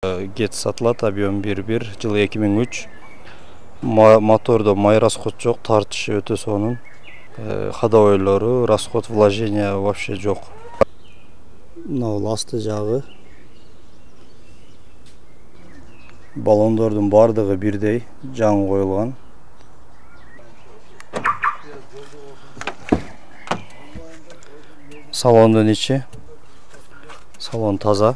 Get satылат Abion 1.1 жылы 2003. Мотордо май расход жок, тартышы өтө сонун. Ходовойлору, расход вложения вообще жок. Мына асты жагы. Баллондордун бардыгы бирдей, жаңы коюлган. Салондун ичи. Салон таза.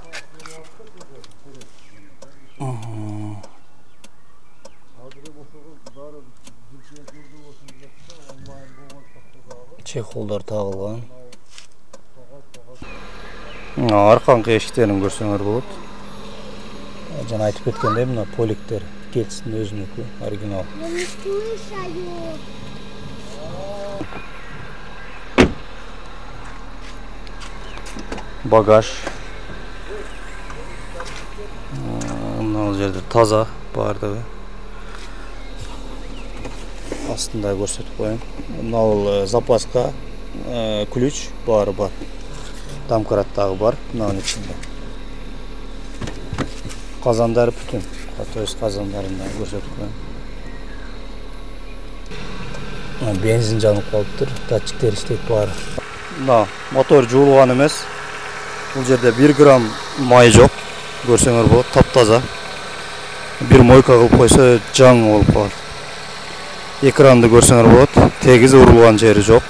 Чехолдар тагылган. Аркаңкы эшиктерин көрсөңөр болот. Жана айтып кеткендей, мына поликтер кетсин өзүнүкү, оригинал. Багаж. Мына жерде таза бардыгы. Астында көрсөтүп коеюн. Мына запаска ключ бары бар. Домкраттагы бар, мынанын ичинде. Казандар бүтүн. То есть казандарында көрсөтүп коеюн. Бензин жанып калыптыр, датчиктер иштейт бары. Мына мотор жуулган эмес. Бул жерде 1 грамм май жок. Көрсөңөр болот, таптаза. Бир мойка кылып койсо жаңы болуп калат. Экранды көрсөңөр болот, тегиз урулган жери жок.